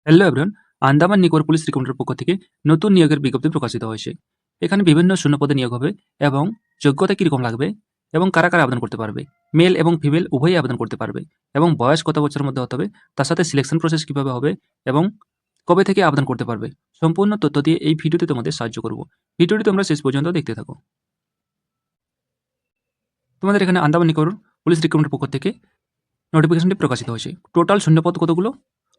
Hello everyone, Andaman Nicobar police রিক্রুটমেন্টের পক্ষ থেকে নতুন নিয়োগের বিজ্ঞপ্তি প্রকাশিত হয়েছে। এখানে বিভিন্ন শূন্যপদে নিয়োগ হবে এবং যোগ্যতা কীরকম লাগবে এবং কারা কারা আবেদন করতে পারবে, মেল এবং ফিমেল উভয়ই আবেদন করতে পারবে এবং বয়স কত বছরের মধ্যে হতে হবে, তার সাথে সিলেকশন প্রসেস কীভাবে হবে এবং কবে থেকে আবেদন করতে পারবে, সম্পূর্ণ তথ্য দিয়ে এই ভিডিওতে তোমাদের সাহায্য করব। ভিডিওটি তোমরা শেষ পর্যন্ত দেখতে থাকো। তোমাদের এখানে আন্দামান নিকোবর পুলিশ রিক্রুটমেন্টের পক্ষ থেকে নোটিফিকেশনটি প্রকাশিত হয়েছে। টোটাল শূন্যপদ কতগুলো?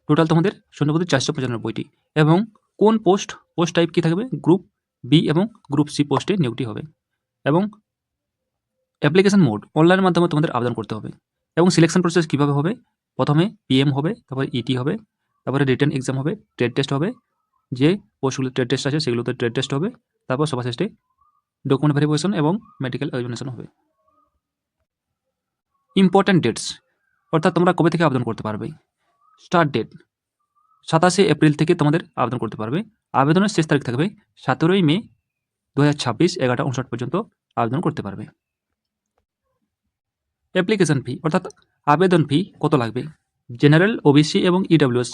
টোটাল তোমাদের শূন্যপদ 495টি এবং কোন পোস্ট টাইপ কী থাকবে? গ্রুপ বি এবং গ্রুপ সি পোস্টে নিয়োগটি হবে এবং অ্যাপ্লিকেশন মোড অনলাইনের মাধ্যমে তোমাদের আবেদন করতে হবে এবং সিলেকশন প্রসেস কীভাবে হবে? প্রথমে পিএম হবে, তারপরে ইটি হবে, তারপরে রিটেন এক্সাম হবে, ট্রেড টেস্ট হবে, যে পোস্টগুলো ট্রেড টেস্ট আছে সেগুলোতে ট্রেড টেস্ট হবে, তারপর সবার শেষে ডকুমেন্ট ভেরিফিকেশন এবং মেডিকেল এক্সামিনেশন হবে। ইম্পর্ট্যান্ট ডেটস, অর্থাৎ তোমরা কবে থেকে আবেদন করতে পারবে। স্টার্ট ডেট 27 এপ্রিল থেকে তোমাদের আবেদন করতে পারবে। আবেদনের শেষ তারিখ থাকবে 17 মে 2026 11:59 পর্যন্ত আবেদন করতে পারবে। অ্যাপ্লিকেশন ফি অর্থাৎ আবেদন ফি কত লাগবে? জেনারেল, ওবিসি এবং ইডব্লিউএস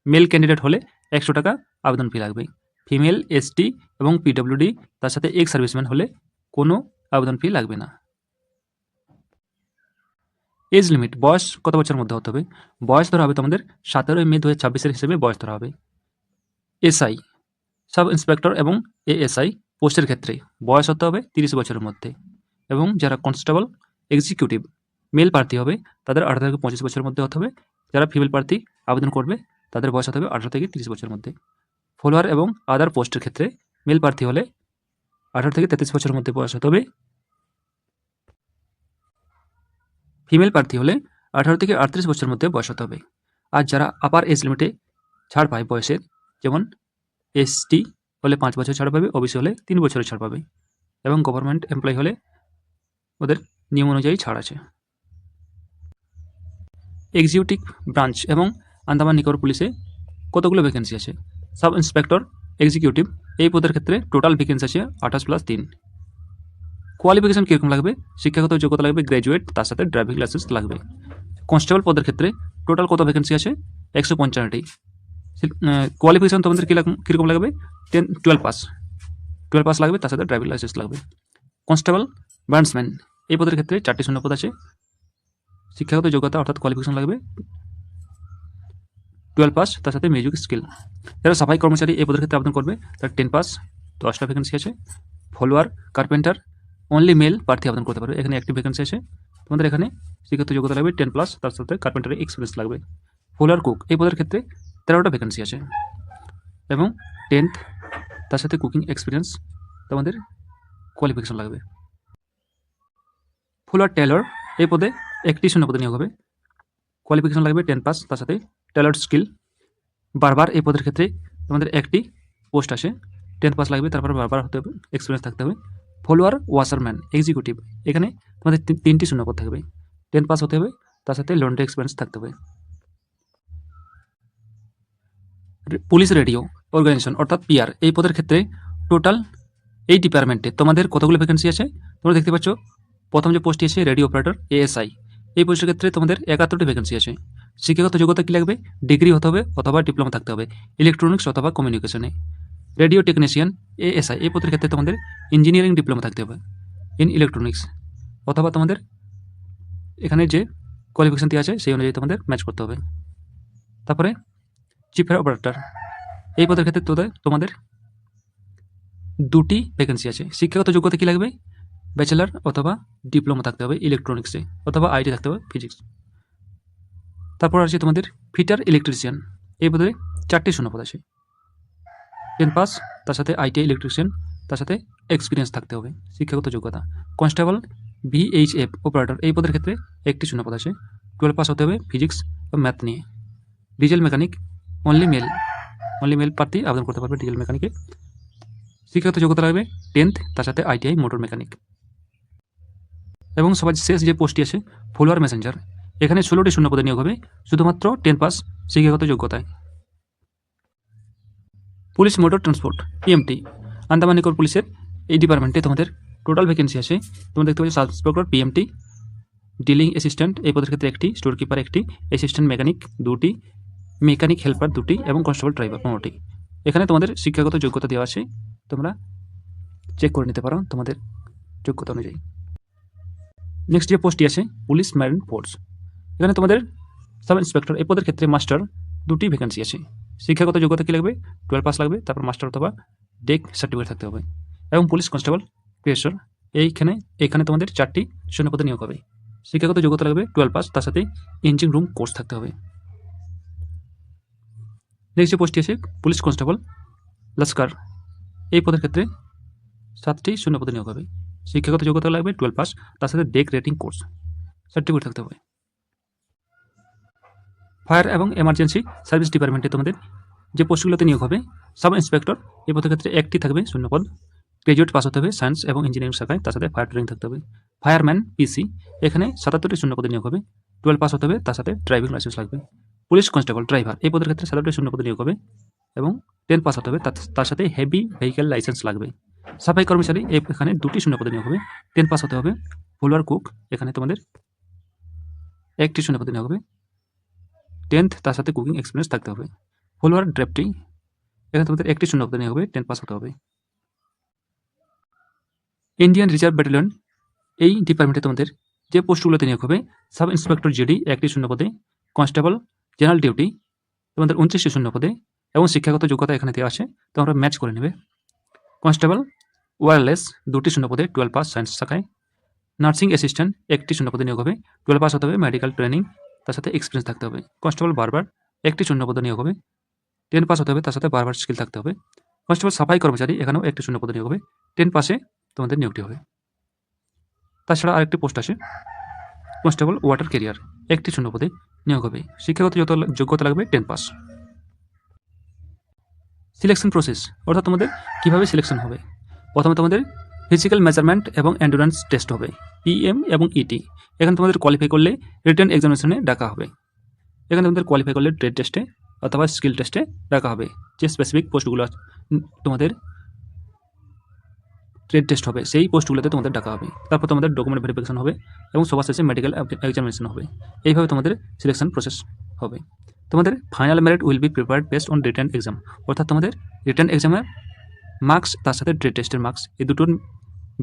মেল ক্যান্ডিডেট হলে 100 টাকা আবেদন ফি লাগবে। ফিমেল, এসটি এবং পিডব্লিউডি তার সাথে এক্স সার্ভিসম্যান হলে কোনো আবেদন ফি লাগবে না। এজ লিমিট, বয়স কত বছরের মধ্যে হতে হবে? বয়স ধরা হবে তোমাদের 17 মে 2026 হিসেবে বয়স ধরা হবে। এসআই, সাব ইন্সপেক্টর এবং এএসআই পোস্টের ক্ষেত্রে বয়স হতে হবে 30 বছরের মধ্যে এবং যারা কনস্টেবল, এক্সিকিউটিভ মেল প্রার্থী হবে তাদের 18 থেকে 25 বছরের মধ্যে হতে হবে। যারা ফিমেল প্রার্থী আবেদন করবে তাদের বয়স হতে হবে 18 থেকে 30 বছরের মধ্যে। ফলোয়ার এবং আদার পোস্টের ক্ষেত্রে মেল প্রার্থী হলে 18 থেকে 33 বছরের মধ্যে বয়স হতে হবে। ফিমেল প্রার্থী হলে 18 থেকে 38 বছরের মধ্যে বয়স হতে হবে। আর যারা আপার এজ লিমিটে ছাড় পায় বয়সের, যেমন এসটি হলে 5 বছর ছাড় পাবে, ওবিসি হলে 3 বছরের ছাড় পাবে এবং গভর্নমেন্ট এমপ্লয়ি হলে ওদের নিয়ম অনুযায়ী ছাড় আছে। এক্সিকিউটিভ ব্রাঞ্চ এবং আন্দামান নিকোবর পুলিশে কতগুলো ভ্যাকেন্সি আছে? সাব ইন্সপেক্টর এক্সিকিউটিভ এই পদের ক্ষেত্রে টোটাল ভ্যাকেন্সি আছে 28+3। কোয়ালিফিকেশন কীরকম লাগবে? শিক্ষাগত যোগ্যতা লাগবে গ্র্যাজুয়েট, তার সাথে ড্রাইভিং লাইসেন্স লাগবে। কনস্টেবল পদের ক্ষেত্রে টোটাল কত ভ্যাকেন্সি আছে? 155টি। কোয়ালিফিকেশন তোমাদের কীরকম লাগবে? 12 পাস লাগবে, তার সাথে ড্রাইভিং লাইসেন্স লাগবে। কনস্টেবল ব্যান্ডসম্যান এই পদের ক্ষেত্রে 4টি শূন্যপদ আছে। শিক্ষাগত যোগ্যতা অর্থাৎ কোয়ালিফিকেশন লাগবে 12 পাস, তার সাথে মিউজিক স্কিল। যারা সাফাই কর্মচারী এই পদের ক্ষেত্রে আবেদন করবে তার 10 পাস, 10টা ভ্যাকেন্সি আছে। ফলোয়ার, কার্পেন্টার অনলি মেল প্রার্থী আবেদন করতে পারবে, এখানে একটি ভ্যাকেন্সি আছে। তোমাদের এখানে শিক্ষাগত যোগ্যতা লাগবে 10+, তার সাথে কার্পেন্টারের এক্সপিরিয়েন্স লাগবে। ফলোয়ার কুক এই পদের ক্ষেত্রে 13টা ভ্যাকেন্সি আছে এবং 10th তার সাথে কুকিং এক্সপিরিয়েন্স তোমাদের কোয়ালিফিকেশন লাগবে। ফলোয়ার টেলর এই পদে একটি শূন্যপদে নিয়োগ হবে, কোয়ালিফিকেশন লাগবে 10 পাস, তার সাথে টেলর স্কিল। বারবার এই পদের ক্ষেত্রে তোমাদের একটি পোস্ট আসে, 10 পাস লাগবে, তারপরে বারবার হতে হবে, এক্সপিরিয়েন্স থাকতে হবে। ফলোয়ার ওয়াশারম্যান এক্সিকিউটিভ এখানে তোমাদের 3টি শূন্যপদ থাকবে, 10 পাস হতে হবে, তার সাথে লন্ড্রি এক্সপিরিয়েন্স থাকতে হবে। পুলিশ রেডিও অর্গানাইজেশন অর্থাৎ পিআর এই পদের ক্ষেত্রে টোটাল এই ডিপার্টমেন্টে তোমাদের কতগুলো ভ্যাকেন্সি আছে? তোমরা দেখতে পাচ্ছ প্রথম যে পোস্টটি আছে রেডিও অপারেটর এএসআই, এই পোস্টের ক্ষেত্রে তোমাদের 71টি ভ্যাকেন্সি আছে। শিক্ষাগত যোগ্যতা কী লাগবে? ডিগ্রি হতে হবে অথবা ডিপ্লোমা থাকতে হবে ইলেকট্রনিক্স অথবা কমিউনিকেশনে। রেডিও টেকনিশিয়ান এএসআই এই পদের ক্ষেত্রে তোমাদের ইঞ্জিনিয়ারিং ডিপ্লোমা থাকতে হবে ইন ইলেকট্রনিক্স, অথবা তোমাদের এখানে যে কোয়ালিফিকেশনটি আছে সেই অনুযায়ী তোমাদের ম্যাচ করতে হবে। তারপরে চিফের অপারেটর এই পদের ক্ষেত্রে তোমাদের 2টি ভ্যাকেন্সি আছে। শিক্ষাগত যোগ্যতা কী লাগবে? ব্যাচেলার অথবা ডিপ্লোমা থাকতে হবে ইলেকট্রনিক্সে, অথবা আইটি থাকতে হবে ফিজিক্স। তারপর আছে তোমাদের ফিটার ইলেকট্রিশিয়ান এই পদে 4টি শূন্যপদ আছে, 10 পাস, তার সাথে আইটিআই ইলেকট্রিশিয়ান, তার সাথে এক্সপিরিয়েন্স থাকতে হবে শিক্ষাগত যোগ্যতা। কনস্টেবল ভিএইচএফ অপারেটর এই পদের ক্ষেত্রে একটি শূন্যপদ আছে, 12 পাস হতে হবে ফিজিক্স বা ম্যাথ নিয়ে। ডিজেল মেকানিক অনলি মেল প্রার্থী আবেদন করতে পারবে ডিজেল মেকানিকে। শিক্ষাগত যোগ্যতা লাগবে 10th, তার সাথে আইটিআই মোটর মেকানিক। এবং সবার শেষ যে পোস্টটি আছে ফলোয়ার মেসেঞ্জার, এখানে 16টি শূন্যপদে নিয়োগ হবে শুধুমাত্র 10 পাস শিক্ষাগত যোগ্যতায়। Police motor transport PMT Andaman Nicobar পুলিশের এই ডিপার্টমেন্টে তোমাদের টোটাল ভ্যাকেন্সি আছে। তোমরা দেখতে পাচ্ছ sub inspector PMT, dealing assistant এই পদের ক্ষেত্রে একটি, স্টোর কিপার একটি, অ্যাসিস্ট্যান্ট মেকানিক 2টি, মেকানিক হেল্পার 2টি এবং কনস্টেবল ড্রাইভার 15টি। এখানে তোমাদের শিক্ষাগত যোগ্যতা দেওয়া আছে, তোমরা চেক করে নিতে পারো তোমাদের যোগ্যতা অনুযায়ী। নেক্সট যে পোস্টটি আছে পুলিশ মেরিন ফোর্স, এখানে তোমাদের সাব ইন্সপেক্টর এই পদের ক্ষেত্রে মাস্টার 2টি ভ্যাকেন্সি আছে। শিক্ষাগত যোগ্যতা কী লাগবে? 12 পাস লাগবে, তারপর মাস্টার অথবা ডেক সার্টিফিকেট থাকতে হবে। এবং পুলিশ কনস্টেবল ক্রিয়েশন এখানে তোমাদের 4টি শূন্যপদে নিয়োগ হবে। শিক্ষাগত যোগ্যতা লাগবে 12 পাস, তার সাথে ইঞ্জিন রুম কোর্স থাকতে হবে। নেক্সট যে পোস্টটি আছে পুলিশ কনস্টেবল লস্কর, এই পদের ক্ষেত্রে 7টি শূন্যপদে নিয়োগ হবে। শিক্ষাগত যোগ্যতা লাগবে 12 পাস, তার সাথে ডেক রেটিং কোর্স সার্টিফিকেট থাকতে হবে। ফায়ার এবং এমার্জেন্সি সার্ভিস ডিপার্টমেন্টে তোমাদের যে পোস্টগুলোতে নিয়োগ হবে সাব ইন্সপেক্টর এই পদের ক্ষেত্রে 1টি থাকবে শূন্যপদ, গ্রাজুয়েট পাস হতে হবে সায়েন্স এবং ইঞ্জিনিয়ারিং শাখায়, তার সাথে ফায়ার ট্রেনিং থাকতে হবে। ফায়ারম্যান পিসি এখানে 77টি শূন্যপদে নিয়োগ হবে, 12 পাস হতে হবে, তার সাথে ড্রাইভিং লাইসেন্স লাগবে। পুলিশ কনস্টেবল ড্রাইভার এই পদের ক্ষেত্রে 77টি শূন্যপদে নিয়োগ হবে এবং 10 পাস হতে হবে, তার সাথে হেভি ভেহিক্যাল লাইসেন্স লাগবে। সাফাই কর্মচারী এখানে 2টি শূন্যপদে নিয়োগ হবে, 10 পাস হতে হবে। ফুলওয়ার কুক এখানে তোমাদের 1টি শূন্যপদে নিয়োগ হবে, 10th তার সাথে কুকিং এক্সপিরিয়েন্স থাকতে হবে। ফুলওয়ার ড্রাফটিং এখানে তোমাদের 1টি শূন্যপদে নিয়োগ হবে, 10 পাস হতে হবে। ইন্ডিয়ান রিজার্ভ ব্যাটালিয়ন এই ডিপার্টমেন্টে তোমাদের যে পোস্টগুলোতে নিয়োগ হবে সাব ইন্সপেক্টর জিডি 1টি শূন্যপদে, কনস্টেবল জেনারেল ডিউটি তোমাদের 29টি শূন্যপদে এবং শিক্ষাগত যোগ্যতা এখানে দেওয়া আছে, তোমরা ম্যাচ করে নেবে। কনস্টেবল ওয়্যারলেস 2টি শূন্যপদে, 12 পাস সায়েন্স শাখায়। নার্সিং অ্যাসিস্ট্যান্ট 1টি শূন্যপদে নিয়োগ হবে, 12 পাস হতে হবে, মেডিকেল ট্রেনিং তার সাথে এক্সপিরিয়েন্স থাকতে হবে। কনস্টেবল বারবার 1টি শূন্যপদে নিয়োগ হবে, 10 পাস হতে হবে, তার সাথে বারবার স্কিল থাকতে হবে। কনস্টেবল সাফাই কর্মচারী এখানেও 1টি শূন্যপদে নিয়োগ হবে, 10 পাসে তোমাদের নিয়োগটি হবে। তাছাড়া আরেকটি পোস্ট আছে কনস্টেবল ওয়াটার ক্যারিয়ার 1টি শূন্যপদে নিয়োগ হবে, শিক্ষাগত যোগ্যতা লাগবে 10 পাস। সিলেকশন প্রসেস অর্থাৎ তোমাদের কীভাবে সিলেকশন হবে, প্রথমে তোমাদের ফিজিক্যাল মেজারমেন্ট এবং এন্ডুরেন্স টেস্ট হবে পিএম এবং ইটি। এখানে তোমাদের কোয়ালিফাই করলে রিটেন এক্সামিনেশনে ডাকা হবে। এখানে তোমাদের কোয়ালিফাই করলে ট্রেড টেস্টে অথবা স্কিল টেস্টে ডাকা হবে। যে স্পেসিফিক পোস্টগুলো তোমাদের ট্রেড টেস্ট হবে সেই পোস্টগুলোতে তোমাদের ডাকা হবে। তারপর তোমাদের ডকুমেন্ট ভেরিফিকেশন হবে এবং সবার শেষে মেডিকেল এক্সামিনেশন হবে। এইভাবে তোমাদের সিলেকশন প্রসেস হবে। তোমাদের final merit will be prepared based on written exam, অর্থাৎ তোমাদের রিটেন এক্সামের মার্কস তার সাথে ট্রেড টেস্টের মার্কস এই দুটোর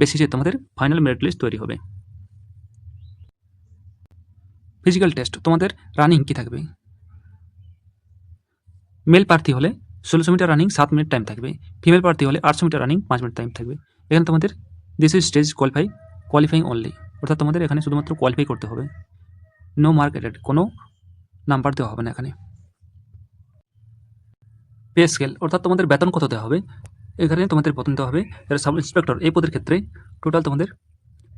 বেসিসে তোমাদের ফাইনাল মেরিট লিস্ট তৈরি হবে। ফিজিক্যাল টেস্ট তোমাদের রানিং কি থাকবে, মেল প্রার্থী হলে 1600 মিটার রানিং 7 মিনিট টাইম থাকবে, ফিমেল প্রার্থী হলে 800 মিটার রানিং 5 মিনিট টাইম থাকবে। এখানে তোমাদের this is stage qualifying only, অর্থাৎ তোমাদের এখানে শুধুমাত্র কোয়ালিফাই করতে হবে, নো মার্ক এডেড, কোনো নাম্বার দেওয়া হবে না এখানে। পে স্কেল অর্থাৎ তোমাদের বেতন কত দেওয়া হবে, এখানে তোমাদের বেতন দেওয়া হবে যারা সাব ইন্সপেক্টর এই পদের ক্ষেত্রে টোটাল তোমাদের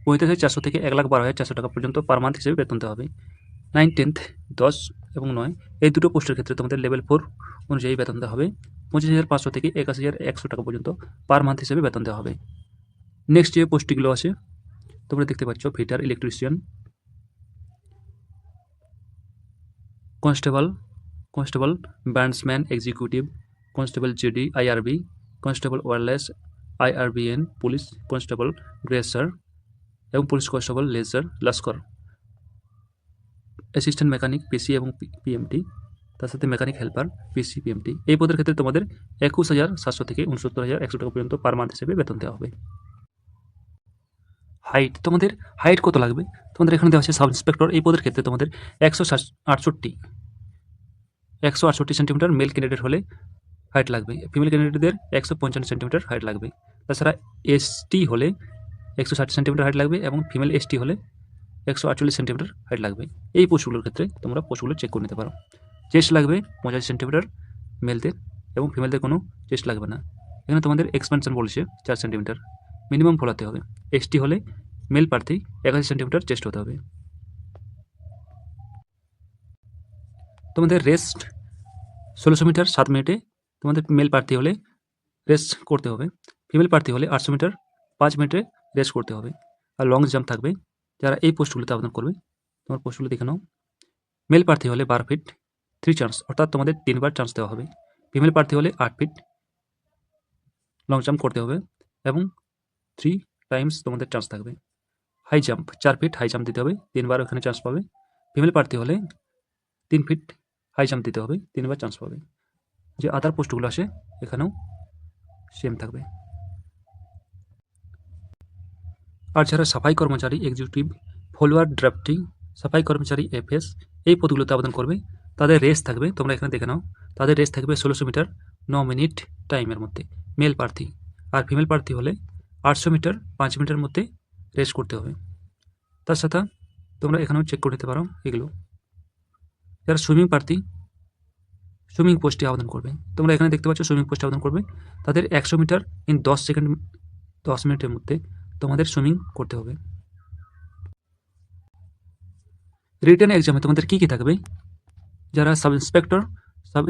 35,400 থেকে 1,12,400 টাকা পর্যন্ত পার মান্থ হিসেবে বেতন দেওয়া হবে। 9, 10th 10 এবং 9 এই দুটো পোস্টের ক্ষেত্রে তোমাদের লেভেল 4 অনুযায়ী বেতন দেওয়া হবে 25,500 থেকে 81,100 টাকা পর্যন্ত পার মান্থ হিসেবে বেতন দেওয়া হবে। নেক্সট যে পোস্টগুলো আছে তোমরা দেখতে পাচ্ছ fitter electrician, constable bandsman executive, constable GD IRB, constable wireless IRBN, police constable greaser এবং পুলিশ কনস্টেবল লেজার লস্কর, অ্যাসিস্ট্যান্ট মেকানিক পিসি এবং পিএমটি, তার সাথে মেকানিক হেল্পার পিসি পিএমটি। এই পদের ক্ষেত্রে তোমাদের 21,700 থেকে 69,100 টাকা পর্যন্ত পার মান্থ হিসেবে বেতন দেওয়া হবে। হাইট তোমাদের হাইট কত লাগবে, তোমাদের এখানে দেওয়া আছে সাব ইন্সপেক্টর এই পদের ক্ষেত্রে তোমাদের 168 সেন্টিমিটার মেল ক্যান্ডিডেট হলে হাইট লাগবে, ফিমেল ক্যান্ডিডেটদের 155 সেন্টিমিটার হাইট লাগবে। তাছাড়া এসটি হলে 160 সেন্টিমিটার হাইট লাগবে এবং ফিমেল এসটি হলে 148 সেন্টিমিটার হাইট লাগবে। এই পোস্টগুলোর ক্ষেত্রে তোমরা পোস্টগুলো চেক করে নিতে পারো। চেস্ট লাগবে 85 সেন্টিমিটার মেলদের এবং ফিমেলদের কোনো চেস্ট লাগবে না। এখানে তোমাদের এক্সপেনশন বলছে 4 সেন্টিমিটার মিনিমাম ফলাতে হবে। এসটি হলে মেল প্রার্থী 81 সেন্টিমিটার চেস্ট হতে হবে। তোমাদের রেস্ট 1600 মিটার 7 মিনিটে তোমাদের মেল প্রার্থী হলে রেস্ট করতে হবে, ফিমেল প্রার্থী হলে 800 মিটার 5 মিনিটে রেস্ট করতে হবে। আর লং জাম্প থাকবে। যারা এই পোস্টগুলোতে আবেদন করবে তোমার পোস্টগুলো দেখে নাও। মেল প্রার্থী হলে 12 ফিট 3 চান্স, অর্থাৎ তোমাদের 3বার চান্স দেওয়া হবে। ফিমেল প্রার্থী হলে 8 ফিট লং জাম্প করতে হবে এবং 3 টাইমস তোমাদের চান্স থাকবে। High jump 4 feet high jump দিতে হবে, 3বার ওখানে চান্স পাবে। ফিমেল প্রার্থী হলে 3 ফিট হাই জাম্প দিতে হবে, 3বার চান্স পাবে। যে আদার পোস্টগুলো আসে এখানেও সেম থাকবে। আর যারা সাফাই কর্মচারী এক্সিকিউটিভ, ফলোয়ার ড্রাফটিং, সাফাই কর্মচারী এফএস এই পদগুলোতে আবেদন করবে, তাদের রেস থাকবে, তোমরা এখানে দেখে নাও, তাদের রেস থাকবে 1600 মিটার 9 মিনিট টাইমের মধ্যে মেল প্রার্থী, আর ফিমেল প্রার্থী হলে 800 মিটার 5 মিনিটের মধ্যে রেস করতে হবে। তার সাথে তোমরা এখানেও চেক করে নিতে পারো এগুলো। যারা সুইমিং প্রার্থী সুইমিং পোস্টে আবেদন করবে, তোমরা এখানে দেখতে পাচ্ছ সুইমিং পোস্টে আবেদন করবে, তাদের 100 মিটার ইন 10 মিনিটের মধ্যে তোমাদের সুইমিং করতে হবে। রিটেন এক্সামে তোমাদের কী কী থাকবে, যারা সাব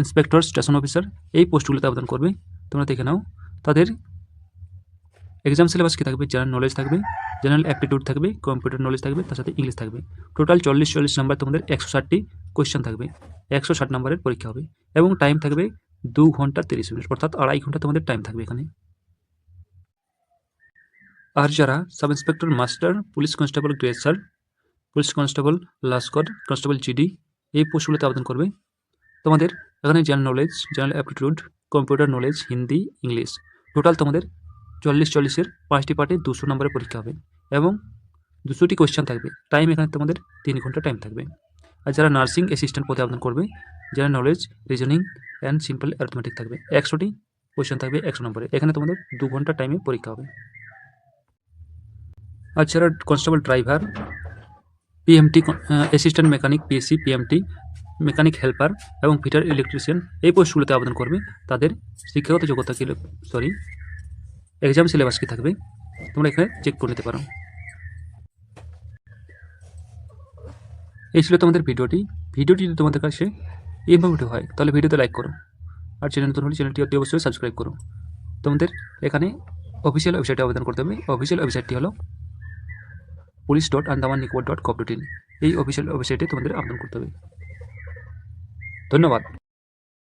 ইন্সপেক্টর স্টেশন অফিসার এই পোস্টগুলোতে আবেদন করবে, তোমরা দেখে নাও, তাদের এক্সাম সিলেবাস কী থাকবে, জেনারেল নলেজ থাকবে, জেনারেল অ্যাপটিটিউড থাকবে, কম্পিউটার নলেজ থাকবে, তার সাথে ইংলিশ থাকবে। টোটাল 40 নাম্বার, তোমাদের 160টি কোয়েশ্চেন থাকবে, 160 নাম্বারের পরীক্ষা হবে, এবং টাইম থাকবে 2 ঘন্টা 30 মিনিট, অর্থাৎ 2.5 ঘন্টা তোমাদের টাইম থাকবে এখানে। আর যারা sub inspector master, police constable grade sir, police constable lascar, constable GD এই পোস্টগুলোতে আবেদন করবে, তোমাদের এখানে general knowledge, general aptitude, computer knowledge, Hindi, English, total তোমাদের 40-40-এর 5টি পার্টে 200 নম্বরের পরীক্ষা হবে, এবং 200টি কোয়েশ্চেন থাকবে, টাইম এখানে তোমাদের 3 ঘন্টা টাইম থাকবে। আর যারা নার্সিং অ্যাসিস্ট্যান্ট পদে আবেদন করবে, general knowledge, reasoning and simple arithmetic থাকবে, 100টি কোয়েশ্চেন থাকবে 100 নম্বরে, এখানে তোমাদের 2 ঘন্টা টাইমে পরীক্ষা হবে। আর যারা constable driver, PMT assistant mechanic, PSC, PMT mechanic helper এবং ফিটার ইলেকট্রিশিয়ান এই পোস্টগুলোতে আবেদন করবে, তাদের শিক্ষাগত যোগ্যতা কি, এক্সাম সিলেবাস কি থাকবে, তোমরা এখানে চেক করে নিতে পারো। এই ছিল তোমাদের ভিডিওটি যদি তোমাদের কাছে ইনফরমেটিভ হয় তাহলে ভিডিওতে লাইক করো, আর চ্যানেল নতুন হলে চ্যানেলটি অতি অবশ্যই সাবস্ক্রাইব করো। তোমাদের এখানে অফিসিয়াল ওয়েবসাইটে আবেদন করতে হবে, অফিসিয়াল ওয়েবসাইটটি হলো police.andaman-nicobar.gov.in, এই অফিসিয়াল ওয়েবসাইটে তোমাদের আবেদন করতে হবে। ধন্যবাদ।